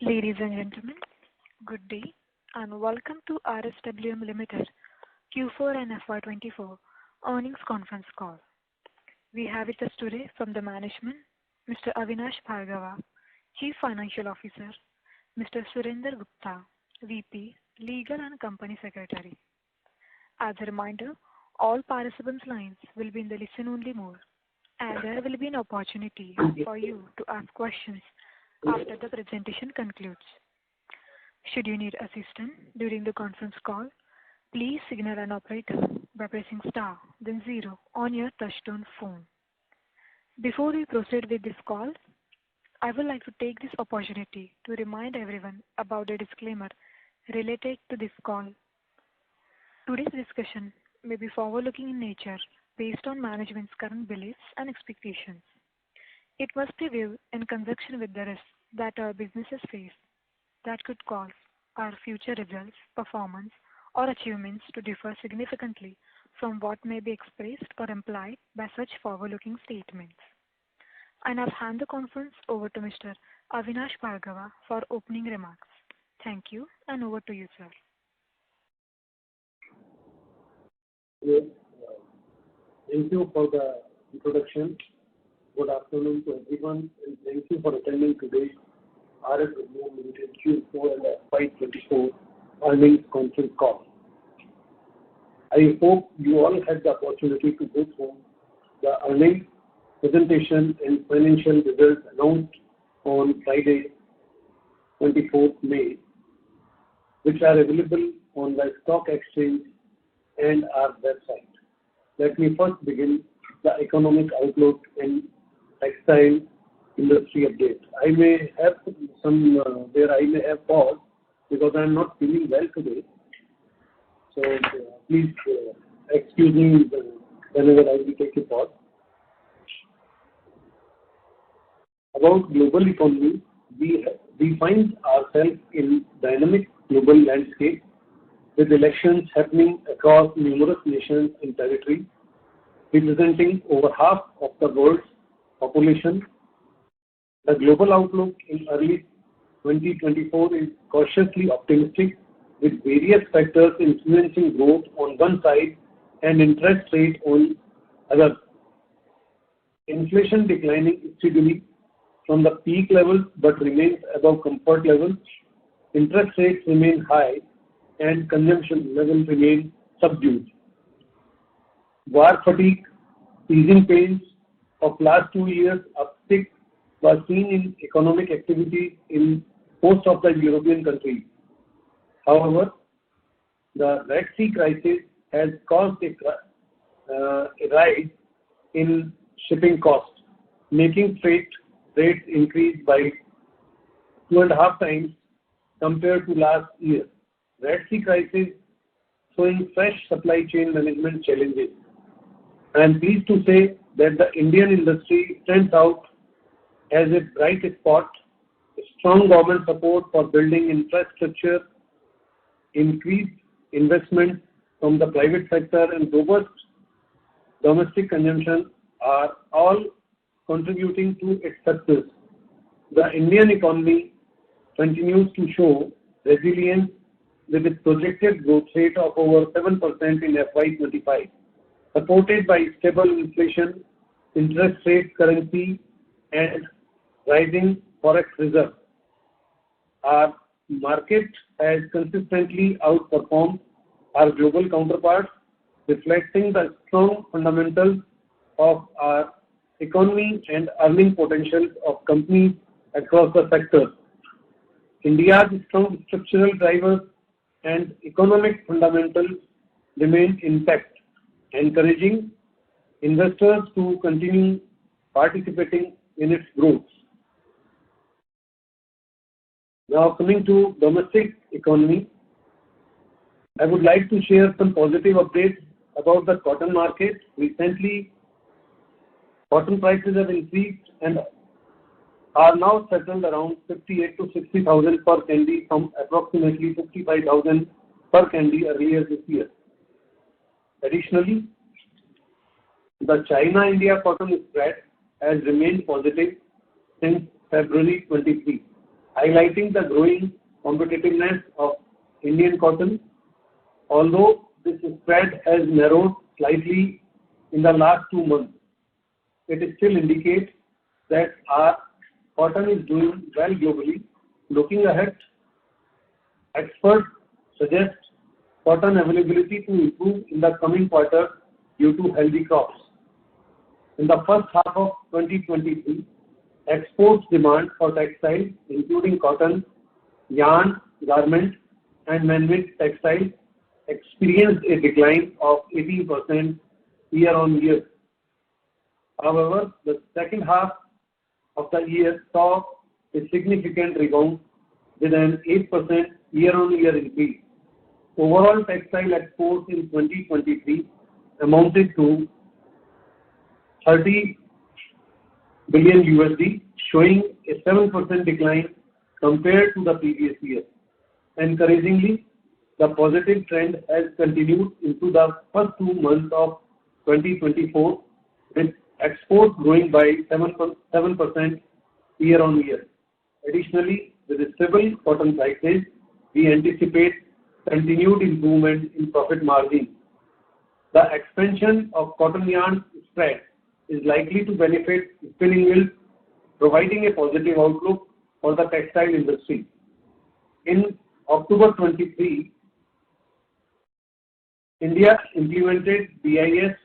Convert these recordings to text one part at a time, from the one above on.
Ladies and gentlemen, good day and welcome to RSWM Ltd Q4 and FY2024 earnings conference call. We have with us today from the management, Mr. Avinash Bhargava, Chief Financial Officer, Mr. Surender Gupta, VP, Legal and Company Secretary. As a reminder, all participants' lines will be in the listen-only mode, and there will be an opportunity for you to ask questions after the presentation concludes. Should you need assistance during the conference call, please signal an operator by pressing star then 0 on your touchtone phone. Before we proceed with this call, I would like to take this opportunity to remind everyone about the disclaimer related to this call. Today's discussion may be forward-looking in nature based on management's current beliefs and expectations. It must be viewed in conjunction with the risks that our businesses face that could cause our future results, performance, or achievements to differ significantly from what may be expressed or implied by such forward-looking statements. I now hand the conference over to Mr. Avinash Bhargava for opening remarks. Thank you, and over to you, sir. Yes, thank you for the introduction. Good afternoon to everyone, and thank you for attending today's RSWM Ltd Q4 and FY2024 earnings conference call. I hope you all had the opportunity to go through the earnings presentation and financial results announced on Friday, 24th May, which are available on the stock exchange and our website. Let me first begin the economic outlook and textile industry update. I may have paused because I am not feeling well today. So please excuse me whenever I will take a pause. About global economy, we find ourselves in dynamic global landscape with elections happening across numerous nations and territories, representing over half of the world's population. The global outlook in early 2024 is cautiously optimistic, with various factors influencing growth on one side and interest rate on other. Inflation declining steadily from the peak levels but remains above comfort levels. Interest rates remain high and consumption levels remain subdued. War fatigue, easing pains of last 2 years uptick was seen in economic activity in most of the European countries. However, the Red Sea crisis has caused a rise in shipping costs, making freight rates increase by 2.5 times compared to last year. Red Sea crisis showing fresh supply chain management challenges. I am pleased to say that the Indian industry stands out as a bright spot. Strong government support for building infrastructure, increased investment from the private sector, and robust domestic consumption are all contributing to its success. The Indian economy continues to show resilience with a projected growth rate of over 7% in FY25, supported by stable inflation, interest rate currency, and rising forex reserve. Our market has consistently outperformed our global counterparts, reflecting the strong fundamentals of our economy and earning potential of companies across the sector. India's strong structural drivers and economic fundamentals remain intact, encouraging investors to continue participating in its growth. Now coming to domestic economy, I would like to share some positive updates about the cotton market. Recently, cotton prices have increased and are now settled around 58 to 60,000 per candy from approximately 55,000 per candy earlier this year. Additionally, the China-India cotton spread has remained positive since February 23. highlighting the growing competitiveness of Indian cotton. Although this spread has narrowed slightly in the last 2 months, it still indicates that our cotton is doing well globally. Looking ahead, experts suggest cotton availability to improve in the coming quarter due to healthy crops. In the first half of 2023, exports demand for textiles, including cotton, yarn, garment, and man-made textiles, experienced a decline of 18% year-on-year. However, the second half of the year saw a significant rebound with an 8% year-on-year increase. Overall textile exports in 2023 amounted to 30 billion USD, showing a 7% decline compared to the previous year. Encouragingly, the positive trend has continued into the first 2 months of 2024, with exports growing by 7% year-on-year. Additionally, with stable cotton prices, we anticipate continued improvement in profit margin. The expansion of cotton yarn spread is likely to benefit spinning mills, providing a positive outlook for the textile industry. In October 23, India implemented BIS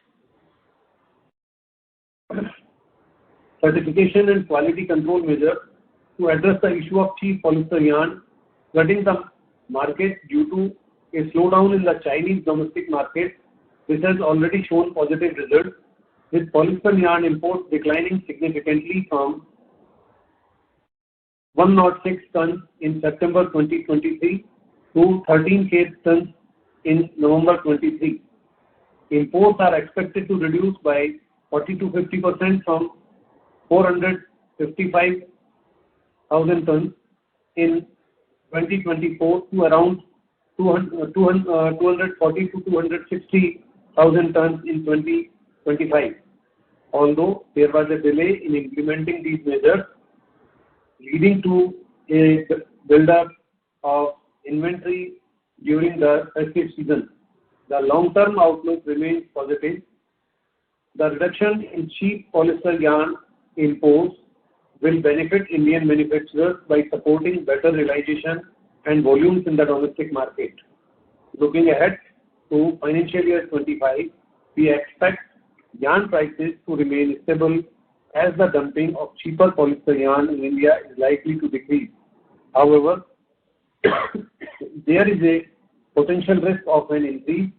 certification and quality control measures to address the issue of cheap polyester yarn flooding the market due to a slowdown in the Chinese domestic market. This has already shown positive results, with polyester yarn imports declining significantly from 106 tons in September 2023 to 13K tons in November 23. Imports are expected to reduce by 40 to 50% from 455,000 tons in 2024 to around 240 to 260,000 tons in 2025. Although there was a delay in implementing these measures, leading to a build-up of inventory during the festive season, the long-term outlook remains positive. The reduction in cheap polyester yarn imports will benefit Indian manufacturers by supporting better realization and volumes in the domestic market. Looking ahead to financial year 25, we expect yarn prices to remain stable as the dumping of cheaper polyester yarn in India is likely to decrease. However, there is a potential risk of an increase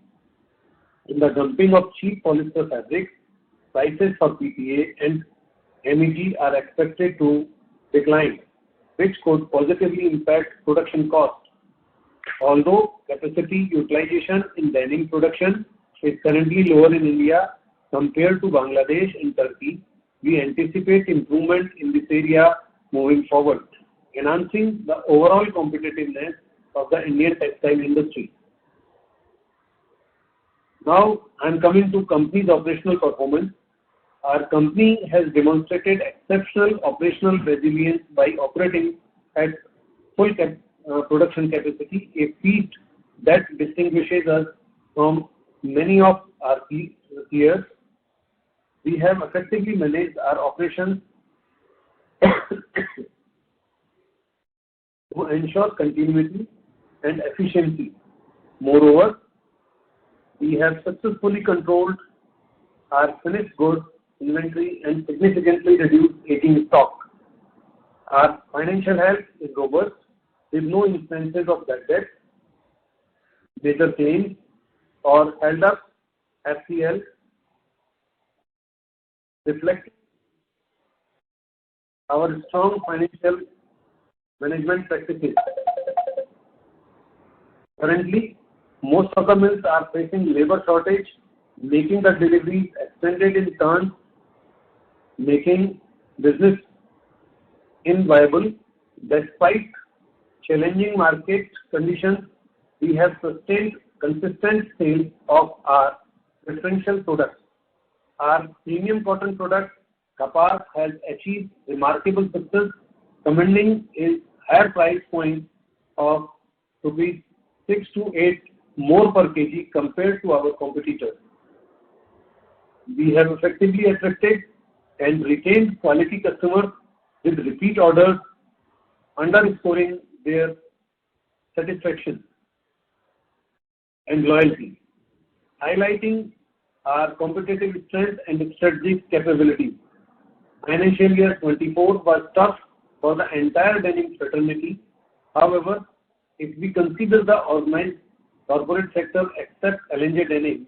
in the dumping of cheap polyester fabrics. Prices for PTA and MEG are expected to decline, which could positively impact production costs. Although capacity utilization in denim production is currently lower in India compared to Bangladesh and Turkey, we anticipate improvement in this area moving forward, enhancing the overall competitiveness of the Indian textile industry. Now I am coming to company's operational performance. Our company has demonstrated exceptional operational resilience by operating at full production capacity, a feat that distinguishes us from many of our peers. We have effectively managed our operations to ensure continuity and efficiency. Moreover, we have successfully controlled our finished goods inventory and significantly reduced aging stock. Our financial health is robust, with no instances of bad debt, major claims, or held up FCL, reflecting our strong financial management practices. Currently, most of the mills are facing labor shortage, making the deliveries extended in turn, making business inviable. Despite challenging market conditions, we have sustained consistent sales of our preferential products. Our premium cotton product, Kapas, has achieved remarkable success, commanding a higher price point of rupees 6 to 8 more per kg compared to our competitors. We have effectively attracted and retained quality customers with repeat orders, underscoring their satisfaction and loyalty, highlighting our competitive strength and strategic capabilities. Financial year 24 was tough for the entire denim fraternity. However, if we consider the organized corporate sector except LNJ Denim,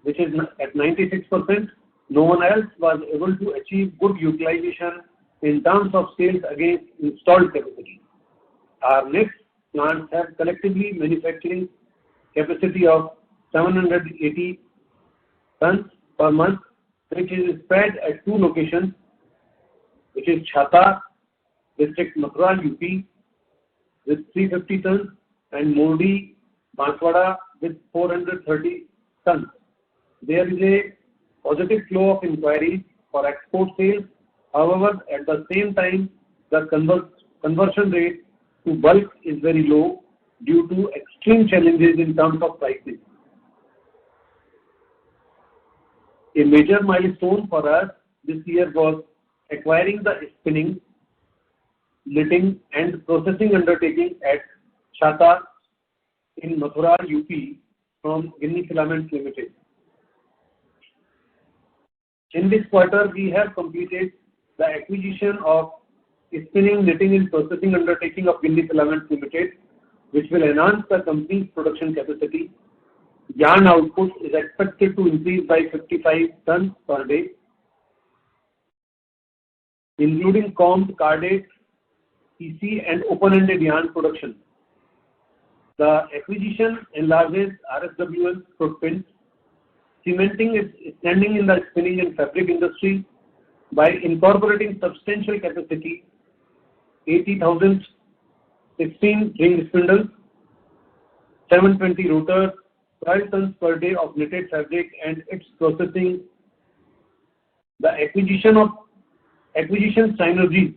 which is at 96%, no one else was able to achieve good utilization in terms of sales against installed capacity. Our next plants have collectively manufacturing capacity of 780 tons per month, which is spread at 2 locations, which is Chhata, district Mathura, UP, with 350 tons, and Mordi, Banswada, with 430 tons. There is a positive flow of inquiries for export sales. However, at the same time, the conversion rate to bulk is very low due to extreme challenges in terms of pricing. A major milestone for us this year was acquiring the spinning, knitting and processing undertaking at Chhata in Mathura, UP from Guinea Filaments Ltd. In this quarter, we have completed the acquisition of spinning, knitting and processing undertaking of Guinea Filaments Ltd, which will enhance the company's production capacity. Yarn output is expected to increase by 55 tons per day, including combed, carded, PC and open-ended yarn production. The acquisition enlarges RSWM's footprint, cementing its standing in the spinning and fabric industry by incorporating substantial capacity, 80,000 16 ring spindles, 720 rotors, 12 tons per day of knitted fabric and its processing. The acquisition synergy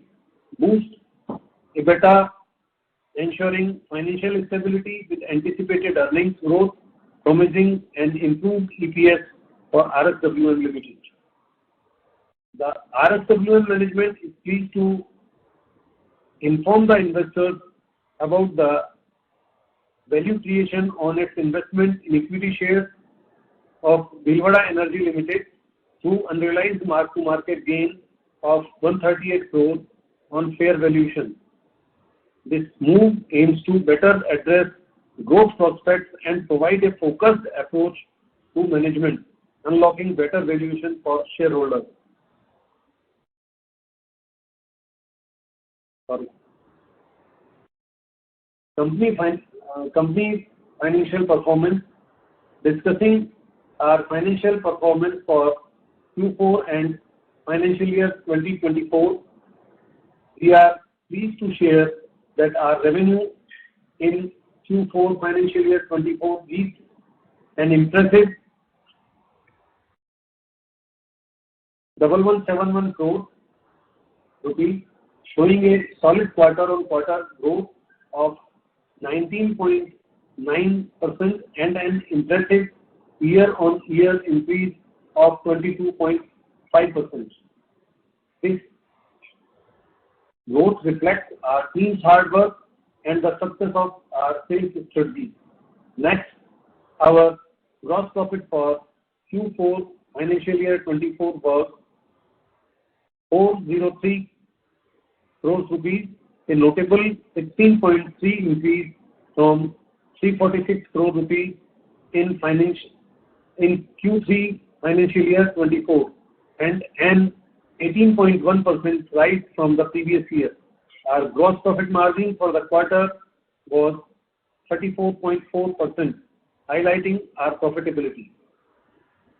boosts EBITDA, ensuring financial stability with anticipated earnings growth, promising an improved EPS for RSWM Ltd. The RSWM management is pleased to inform the investors about the value creation on its investment in equity shares of Bhilwara Energy Limited through unrealized mark-to-market gain of 138 crores on fair valuation. This move aims to better address growth prospects and provide a focused approach to management, unlocking better valuation for shareholders. Company financial performance. Discussing our financial performance for Q4 and financial year 2024, we are pleased to share that our revenue in Q4 financial year 24 reached an impressive 1171 crore rupees, showing a solid quarter-on-quarter growth of 19.9% and an impressive year-on-year increase of 22.5%. This growth reflects our team's hard work and the success of our sales strategy. Next, our gross profit for Q4 financial year 24 was 403 crores rupees, a notable 16.3 increase from 346 crore rupees in Q3 financial year 24 and an 18.1% rise from the previous year. Our gross profit margin for the quarter was 34.4%, highlighting our profitability.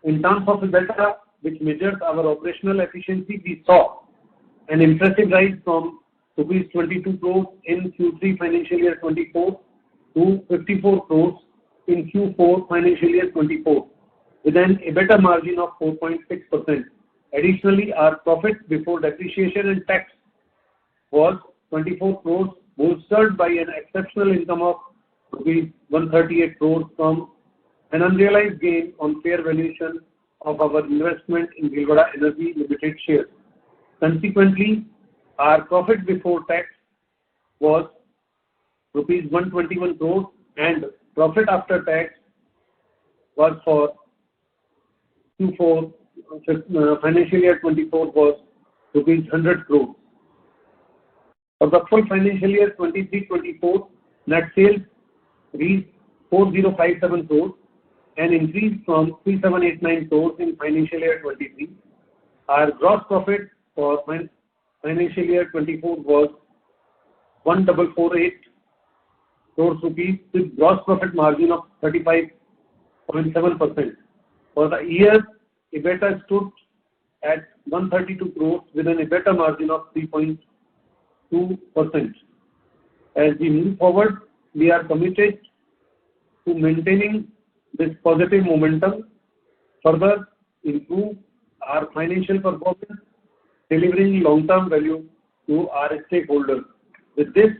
In terms of EBITDA, which measures our operational efficiency, we saw an impressive rise from rupees 22 crores in Q3 financial year 24 to 54 crores in Q4 financial year 24, with an EBITDA margin of 4.6%. Additionally, our profit before depreciation and tax was 24 crores, bolstered by an exceptional income of rupees 138 crores from an unrealized gain on fair valuation of our investment in Gilgoda Energy Limited shares. Consequently, our profit before tax was rupees 121 crores and profit after tax was for Q4 financial year 24 was rupees 100 crores. For the full financial year 23-24, net sales reached 4057 crores, an increase from 3789 crores in financial year 23. Our gross profit for financial year 24 was 1448 crores rupees with gross profit margin of 35.7%. For the year, EBITDA stood at 132 crores with an EBITDA margin of 3.2%. As we move forward, we are committed to maintaining this positive momentum, further improve our financial performance, delivering long-term value to our stakeholders. With this,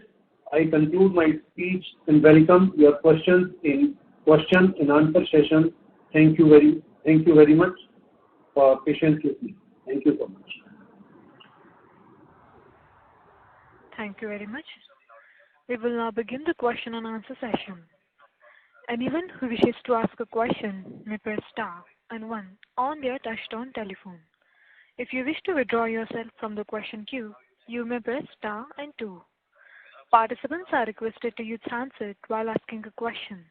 I conclude my speech and welcome your questions in question and answer session. Thank you very much for patience with me. Thank you so much. Thank you very much. We will now begin the question and answer session. Anyone who wishes to ask a question may press star and 1 on their touchtone telephone. If you wish to withdraw yourself from the question queue, you may press star and 2. Participants are requested to use handset while asking a question.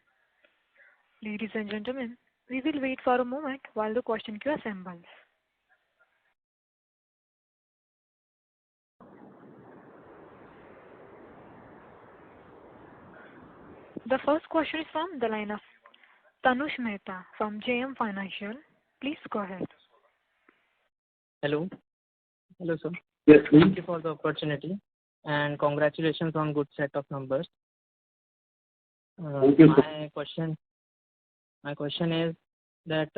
Ladies and gentlemen, we will wait for a moment while the question queue assembles. The first question is from the line of Tanush Mehta from JM Financial. Please go ahead. Hello. Hello, sir. Yes, please. Thank you for the opportunity and congratulations on good set of numbers. Thank you, sir. My question is that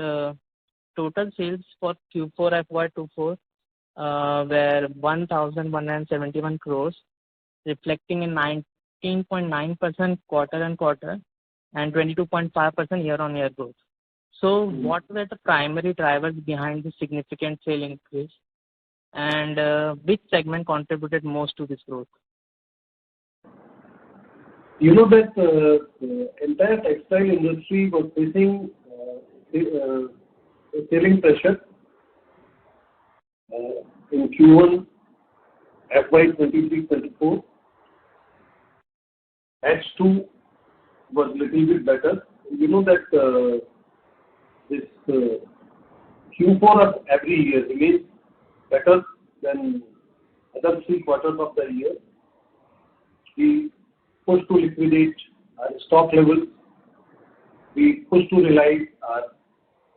total sales for Q4 FY24 were 1,171 crores, reflecting a 19.9% quarter-on-quarter and 22.5% year-on-year growth. So, what were the primary drivers behind the significant sale increase, and which segment contributed most to this growth? You know that the entire textile industry was facing selling pressure in Q1 FY2023-24. H2 was little bit better. You know that this Q4 of every year remains better than other 3 quarters of the year. We push to liquidate our stock levels. We push to realize our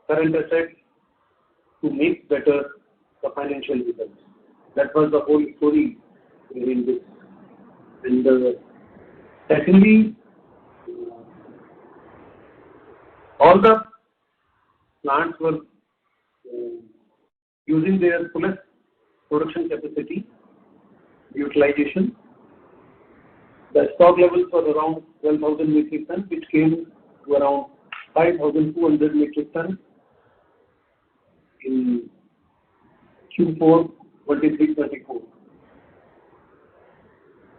current assets to make better the financial results. That was the whole story in this. And secondly, all the plants were using their fullest production capacity utilization. The stock levels were around 12,000 metric tons, which came to around 5,200 metric tons in Q4 23-24.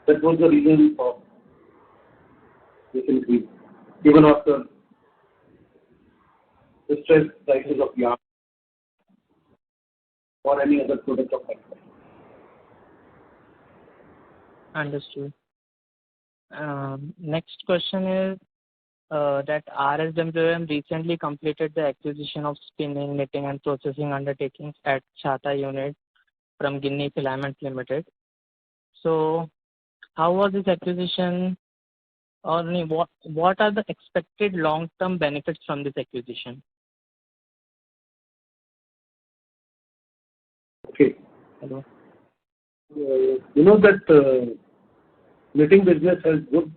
That was the reason for this increase, even after the stress prices of yarn or any other product of textile. Understood. Next question is that RSWM recently completed the acquisition of spinning, knitting and processing undertakings at Chhata unit from Guinea Filaments Limited. So, how was this acquisition, or what are the expected long-term benefits from this acquisition? Okay. Hello. You know that knitting business has good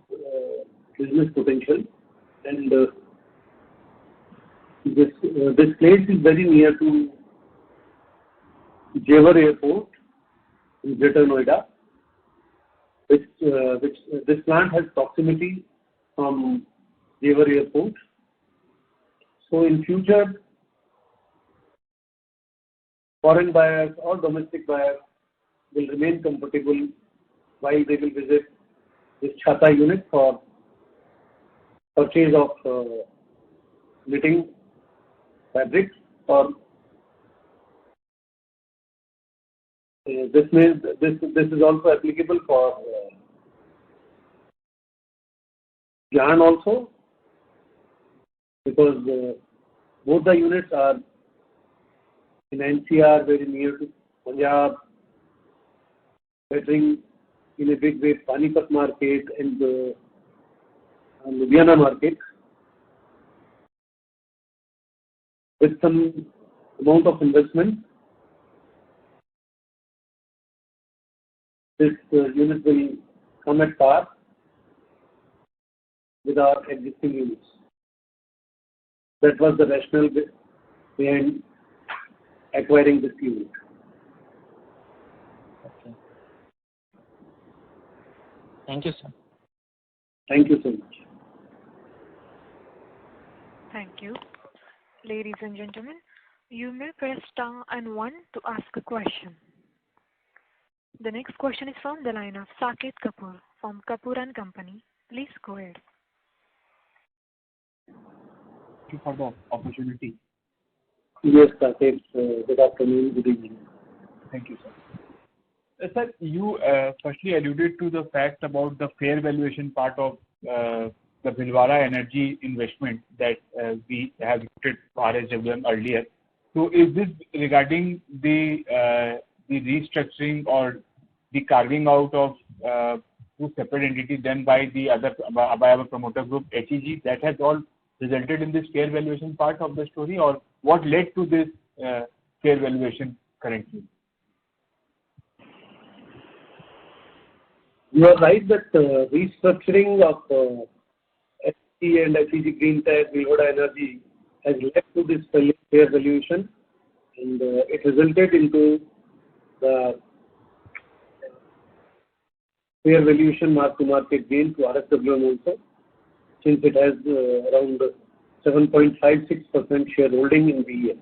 business potential, and this place is very near to Jewar Airport in Greater Noida. which this plant has proximity from Jewar Airport. So in future, foreign buyers or domestic buyers will remain comfortable while they will visit this Chhata unit for purchase of knitting fabrics, or this is also applicable for yarn also, because both the units are in NCR, very near to Punjab, catering in a big way Panipat market and Ludhiana market. With some amount of investment, this unit will come at par with our existing units. That was the rationale behind acquiring this unit. Okay. Thank you, sir. Thank you so much. Thank you. Ladies and gentlemen, you may press star and 1 to ask a question. The next question is from the line of Saket Kapoor from Kapoor and Company. Please go ahead. Thank you for the opportunity. Yes, Saket. Good afternoon, good evening. Thank you, sir. Sir, you firstly alluded to the fact about the fair valuation part of the Bhilwara Energy investment that we have looked at RSWM earlier. So, is this regarding the restructuring or the carving out of two separate entities done by our promoter group HEG, that has all resulted in this fair valuation part of the story, or what led to this fair valuation currently? You are right that restructuring of HEG and HEG Green Tech, Bhilwara Energy has led to this fair valuation, and it resulted into the fair valuation mark-to-market gain to RSWM also, since it has around 7.56% shareholding in BEL.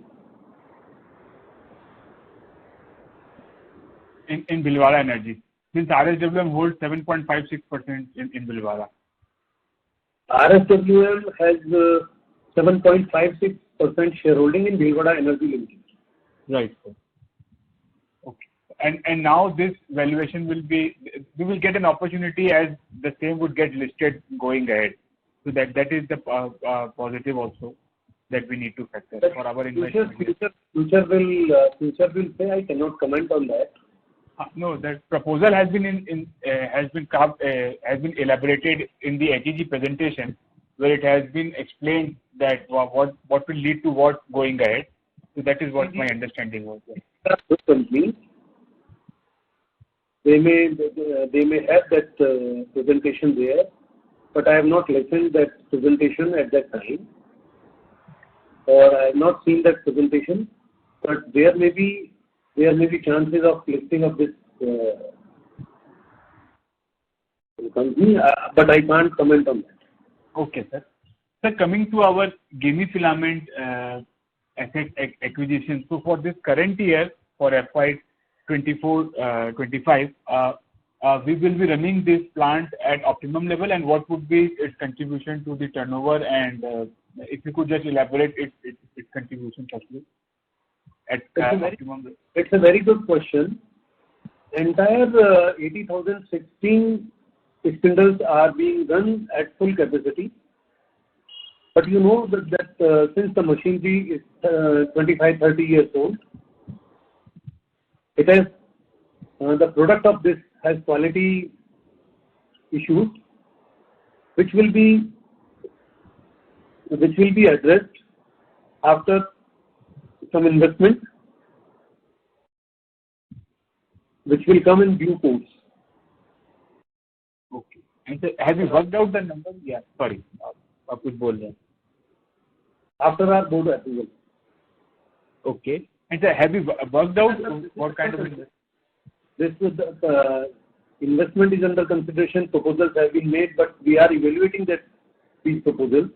In Bhilwara Energy, since RSWM holds 7.56% in Bhilwara. RSWM has 7.56% shareholding in Bhilwara Energy Limited. Right. Okay. And now this valuation we will get an opportunity as the same would get listed going ahead. So that is the positive also that we need to factor for our investment. Future will say. I cannot comment on that. No, that proposal has been has been elaborated in the HEG presentation, where it has been explained that what will lead to what going ahead. So that is what my understanding was. Companies, they may have that presentation there, but I have not listened that presentation at that time, or I have not seen that presentation. But there may be chances of listing of this company, but I can't comment on that. Okay, sir. Sir, coming to our Gemi filament asset acquisition. So for this current year, for FY2024-25, we will be running this plant at optimum level, and what would be its contribution to the turnover, and if you could just elaborate its contribution firstly at optimum level. It's a very good question. Entire 80,016 spindles are being run at full capacity. But you know that since the machinery is 25-30 years old, it has the product of this has quality issues, which will be addressed after some investment, which will come in due course. Okay. And so have you worked out the numbers? Yeah. Sorry. आप कुछ बोल रहे हैं. After our board approval. Okay. And so have you worked out what kind of investment? This is investment is under consideration, proposals have been made, but we are evaluating these proposals.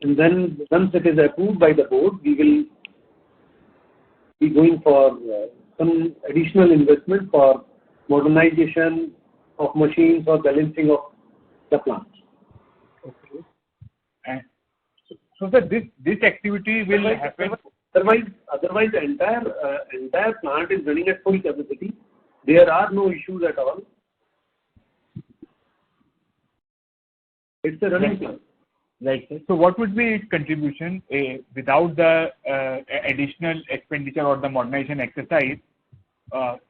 And then once it is approved by the board, we will be going for some additional investment for modernization of machines or balancing of the plant. Okay. And so sir, this activity will happen. Otherwise, the entire plant is running at full capacity. There are no issues at all. It's a running plant. Right. So what would be its contribution without the additional expenditure or the modernization exercise?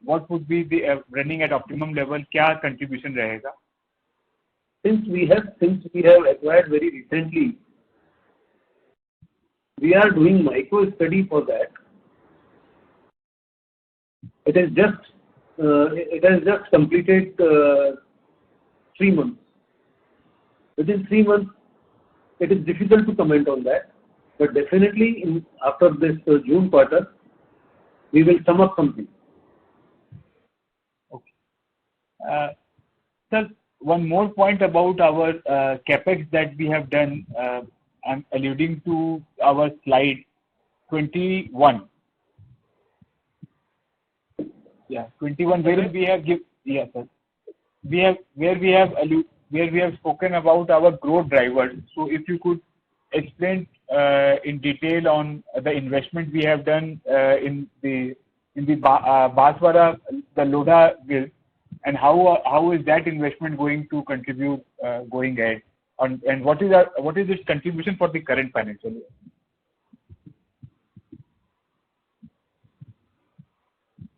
What would be the running at optimum level? क्या contribution रहेगा? Since we have acquired very recently, we are doing micro study for that. It has just completed 3 months. Within 3 months, it is difficult to comment on that, but definitely after this June quarter, we will sum up something. Okay. Sir, one more point about our capex that we have done. I'm alluding to our slide 21. Yeah, 21. Where we have sir. Where we have spoken about our growth drivers. So if you could explain in detail on the investment we have done in the Baswara, the Lodha mill, and how is that investment going to contribute going ahead, and what is its contribution for the current financial year?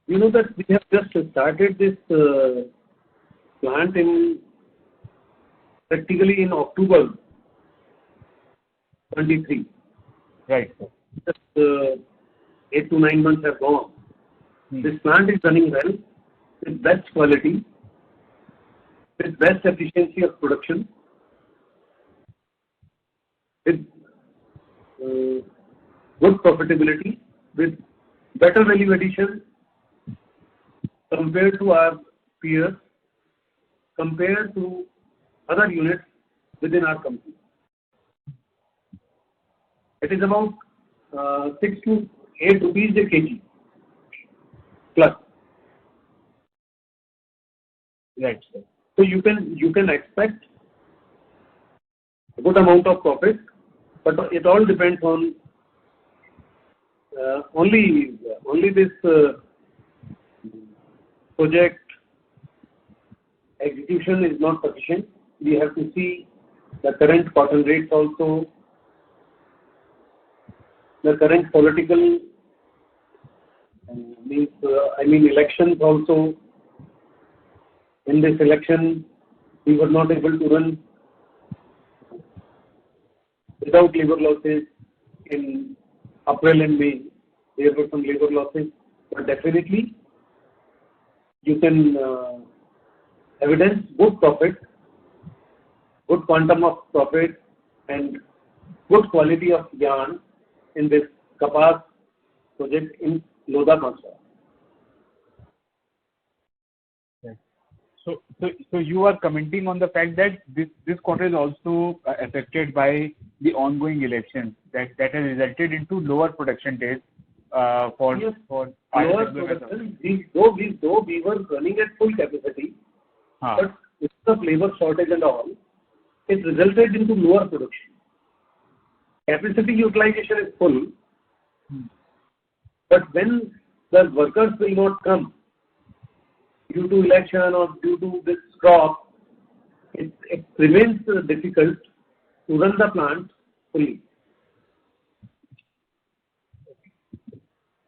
You know that we have just started this plant practically in October 23. Right. Just 8 to 9 months have gone. This plant is running well, with best quality, with best efficiency of production, with good profitability, with better value addition compared to our peers, compared to other units within our company. It is about 6 to 8 rupees a kg plus. Right, sir. So you can expect a good amount of profit, but it all depends on only this project execution is not sufficient. We have to see the current cotton rates also, the current political elections also. In this election, we were not able to run without labor losses. In April and May, there were some labor losses, but definitely you can evidence good profit, good quantum of profit, and good quality of yarn in this Kapas project in Lodha, Baswara. So you are commenting on the fact that this quarter is also affected by the ongoing elections that has resulted into lower production days for Yes. for Lower production. Though we were running at full capacity, but because of labor shortage and all, it resulted into lower production. Capacity utilization is full, but when the workers will not come due to election or due to this crop, it remains difficult to run the plant fully.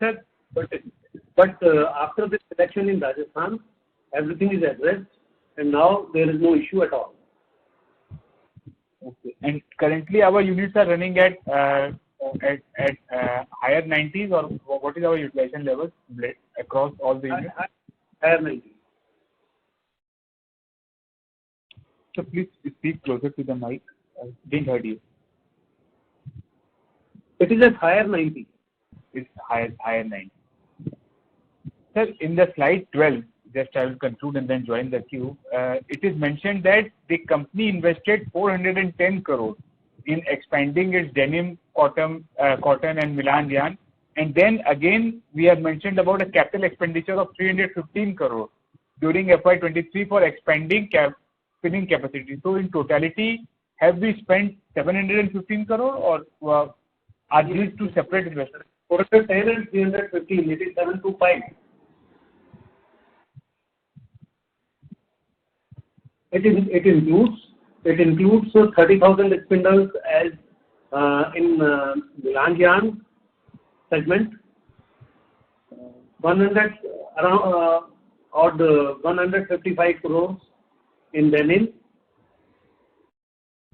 Sir, But after this election in Rajasthan, everything is addressed, and now there is no issue at all. okay. And currently our units are running at higher 90s, or what is our utilization levels across all the units? Higher 90. So please speak closer to the mic. I didn't hear you. It is at higher 90. It's higher 90. Sir, in the slide 12, just I will conclude and then join the queue. It is mentioned that the company invested 410 crore in expanding its denim, cotton and Milan yarn. And then again, we have mentioned about a capital expenditure of 315 crore during FY23 for expanding spinning capacity. So in totality, have we spent 715 crore or are these two separate investments? 410 and 315, it is 725. It includes 30,000 spindles as in Milan yarn segment, 155 crores in denim,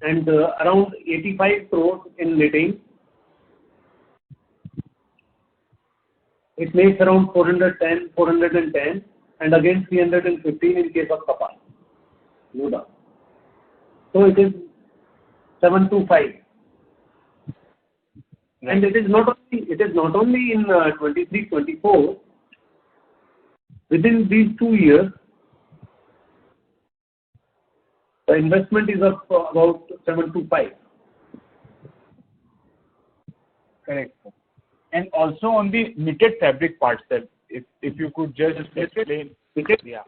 and around 85 crores in knitting. It makes around 410, and again 315 in case of Kapal. No doubt. So it is 725. Right. And it is not only in 23-24. Within these 2 years, the investment is of about 725. Correct. And also on the knitted fabric part, sir, if you could just explain. Yeah.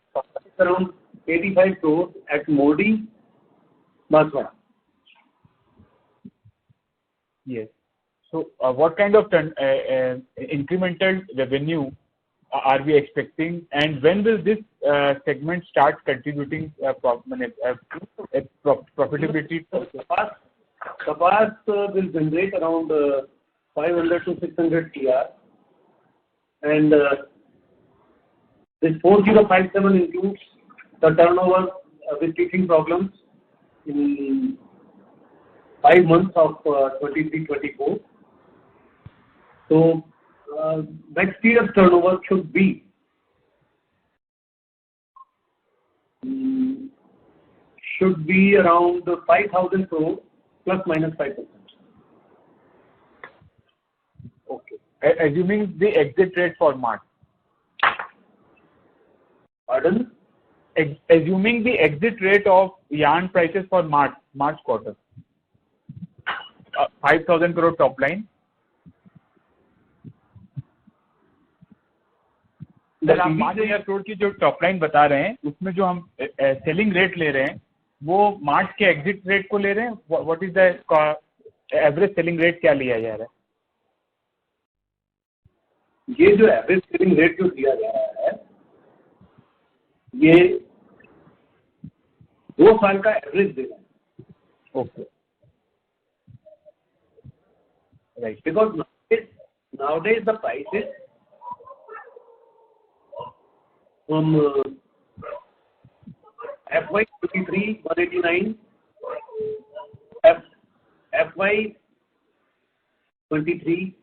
It's around 85 crores at Modi, Baswara. Yes. So what kind of incremental revenue are we expecting, and when will this segment start contributing profitability? Kapas will generate around 500 to 600 CR, and this 4057 includes the turnover with teething problems in 5 months of 23-24. So next year's turnover should be around 5,000 crores plus minus 5%. Okay. Assuming the exit rate for March. Pardon? Assuming the exit rate of yarn prices for March quarter. 5,000 crore top line. Sir आप 5,000 करोड़ की जो top line बता रहे हैं उसमें जो हम selling rate ले रहे हैं वो मार्च के एग्जिट रेट को ले रहे हैं. What is the average selling rate क्या लिया जा रहा है? ये जो एवरेज सेलिंग रेट जो दिया जा रहा है ये 2 साल का एवरेज दे रहा है. Okay, right. Because nowadays the prices from FY23 189, FY23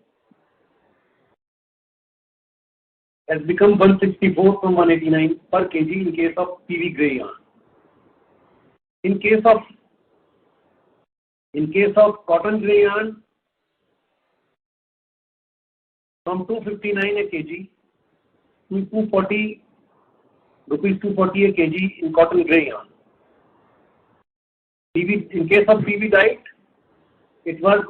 has become 164 from 189 per kg in case of PV grey yarn. In case of cotton grey yarn, from 259 a kg to 240 rupees 240 a kg in cotton grey yarn. In case of PV dyed, it was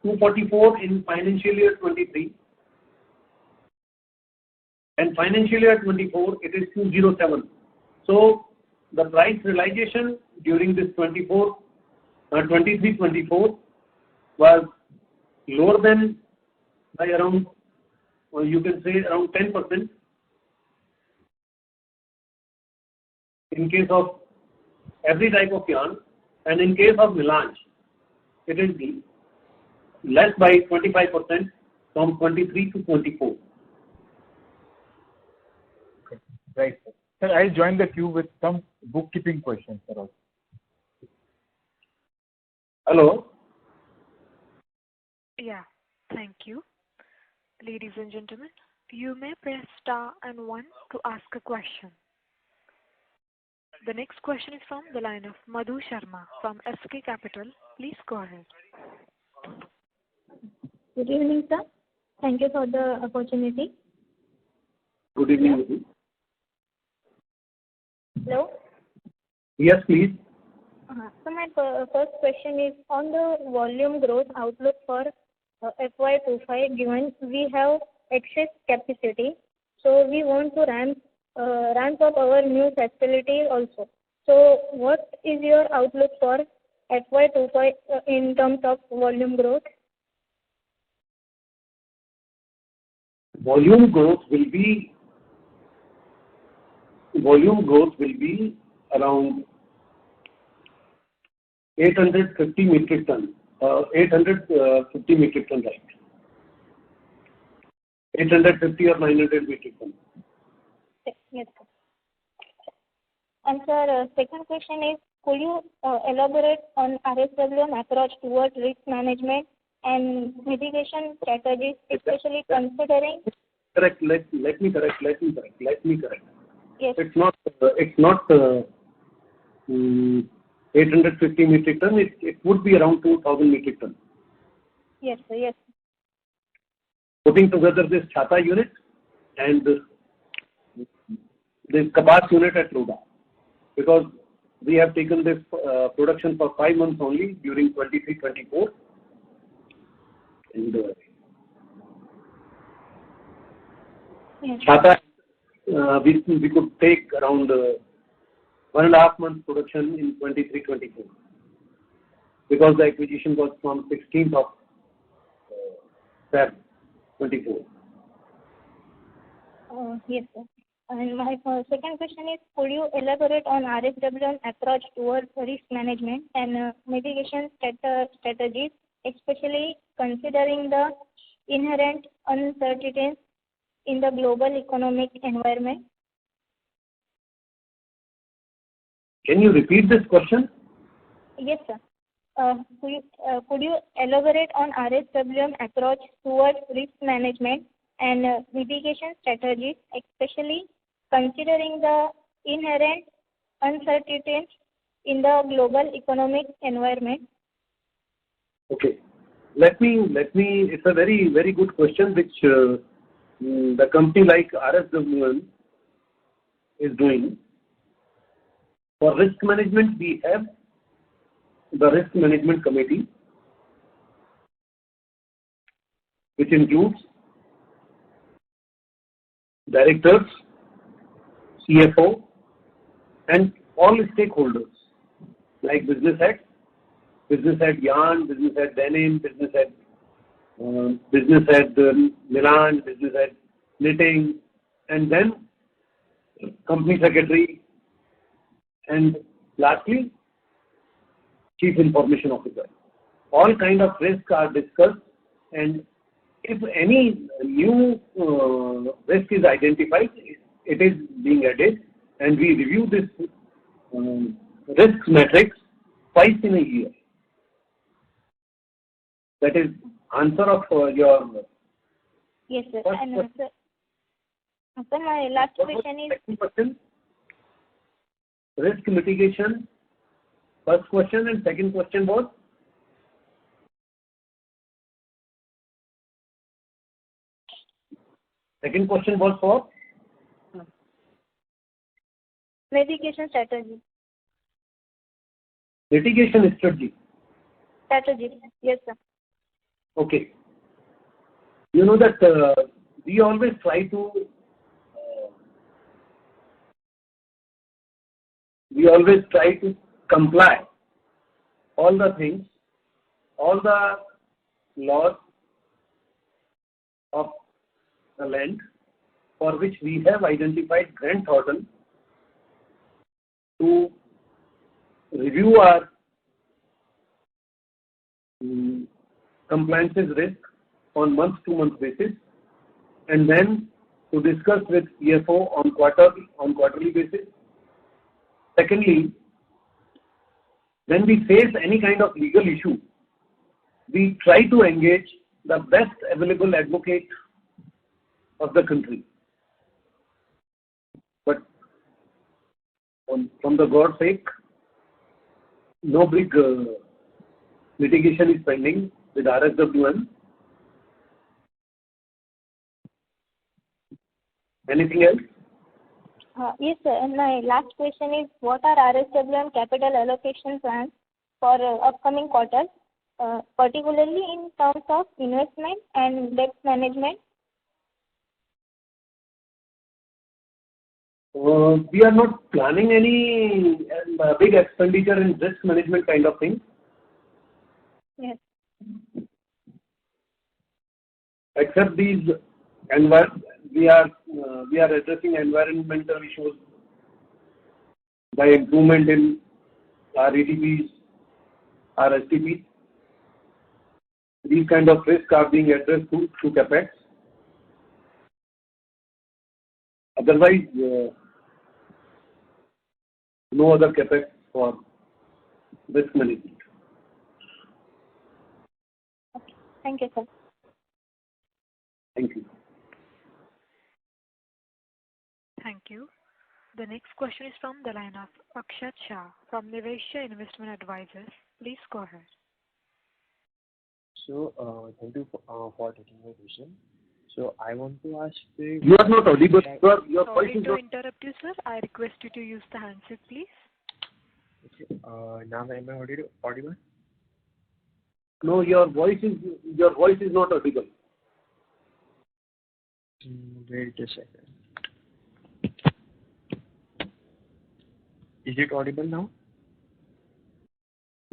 244 in financial year 23, and financial year 24 it is 207. So the price realization during this 23-24 was lower than by around, or you can say around 10%. In case of every type of yarn, and in case of melange, it is less by 25% from 23 to 24. Okay. Right, sir. Sir, I'll join the queue with some bookkeeping questions, sir. Also. Hello. Yeah, thank you. Ladies and gentlemen, you may press star and 1 to ask a question. The next question is from the line of Madhu Sharma from SK Capital. Please go ahead. Good evening, sir. Thank you for the opportunity. Good evening, Madhu. Hello? Yes, please. So my first question is on the volume growth outlook for FY25, given we have excess capacity, so we want to ramp up our new facility also. So what is your outlook for FY25 in terms of volume growth? Volume growth will be around 850 metric ton. 850 metric ton, right? 850 or 900 metric ton. Yes, sir. And sir, second question is, could you elaborate on RSWM approach towards risk management and mitigation strategies, especially considering? Correct. Let me correct. Yes. It's not 850 metric ton. It would be around 2,000 metric ton. Yes, sir. Yes. Putting together this Chhata unit and this Kapas unit at Roda, because we have taken this production for 5 months only during 23-24. And Yes. Chhata, we could take around 1.5 months production in 23-24, because the acquisition was from 16th of Feb 24. Yes, sir. And my second question is, could you elaborate on RSWM approach towards risk management and mitigation strategies, especially considering the inherent uncertainties in the global economic environment? Can you repeat this question? Yes, sir. Could you elaborate on RSWM approach towards risk management and mitigation strategies, especially considering the inherent uncertainties in the global economic environment? Okay. Let me. It's a very, very good question, which the company like RSWM is doing. For risk management, we have the risk management committee, which includes directors, CFO, and all stakeholders like business head yarn, business head denim, business head Milan, business head knitting, and then company secretary, and lastly chief information officer. All kind of risks are discussed, and if any new risk is identified, it is being added, and we review this risk matrix twice in a year. That is answer of your. Yes, sir. And sir, my last question is. Second question, risk mitigation. First question, and second question was. Second question was for Mitigation strategy. litigation strategy. Yes, sir. Okay. You know that we always try to comply all the things, all the laws of the land for which we have identified Grant Thornton to review our compliances risk on month-to-month basis, and then to discuss with CFO on quarterly basis. Secondly, when we face any kind of legal issue, we try to engage the best available advocate of the country. But from the God's sake, no big litigation is pending with RSWM. Anything else? Yes, sir. And my last question is, what are RSWM capital allocation plans for upcoming quarters, particularly in terms of investment and debt management? We are not planning any big expenditure in risk management kind of thing. Yes. Except these we are addressing environmental issues by improvement in our ETPs, our STPs. These kind of risks are being addressed through capex. Otherwise, no other capex for risk management. Okay. Thank you, sir. Thank you. Thank you. The next question is from the line of Akshat Shah from Nivesha Investment Advisors. Please go ahead. So, thank you for taking my question. So, I want to ask the... You are not audible. Your voice Sorry is to not... interrupt you, sir. I request you to use the handset, please. Okay, now am I audible? No, your voice is not audible. Wait a second. Is it audible now?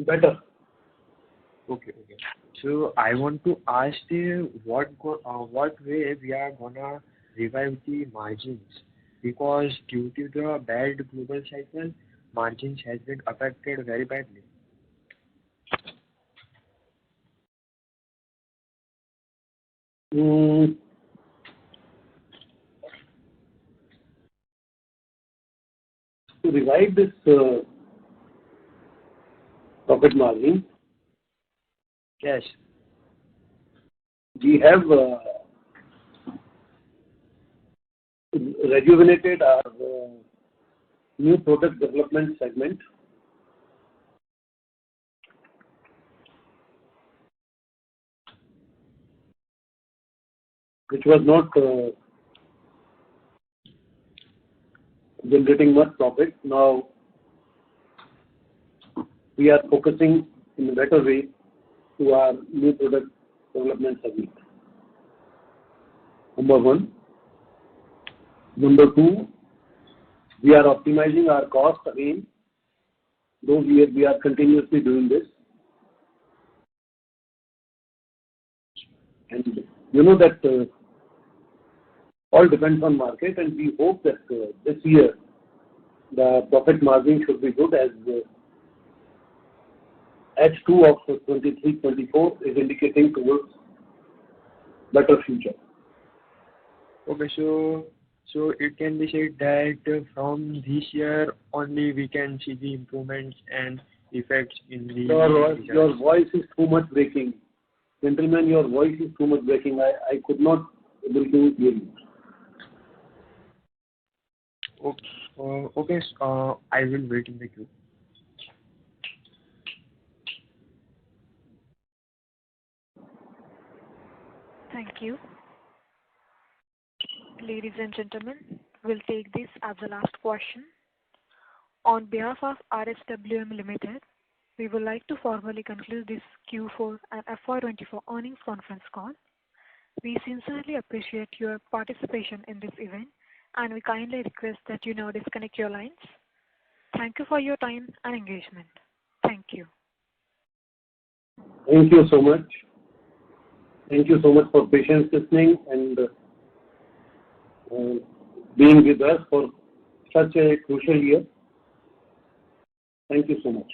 Better. Okay. So I want to ask what way we are gonna revive the margins, because due to the bad global cycle, margins has been affected very badly. To revive this profit margin, Yes. we have rejuvenated our new product development segment, which was not generating much profit. Now we are focusing in a better way to our new product development segment. Number one. Number two, we are optimizing our cost again, though we are continuously doing this. And you know that all depends on market, and we hope that this year the profit margin should be good, as H2 of 23-24 is indicating towards better future. Okay, so it can be said that from this year only we can see the improvements and effects in the... Your voice is too much breaking. Gentlemen, your voice is too much breaking. I could not able to hear you. Okay, I will wait in the queue. Thank you. Ladies and gentlemen, we'll take this as the last question. On behalf of RSWM Ltd, we would like to formally conclude this Q4 and FY24 earnings conference call. We sincerely appreciate your participation in this event, and we kindly request that you now disconnect your lines. Thank you for your time and engagement. Thank you. Thank you so much. Thank you so much for patience listening and being with us for such a crucial year. Thank you so much.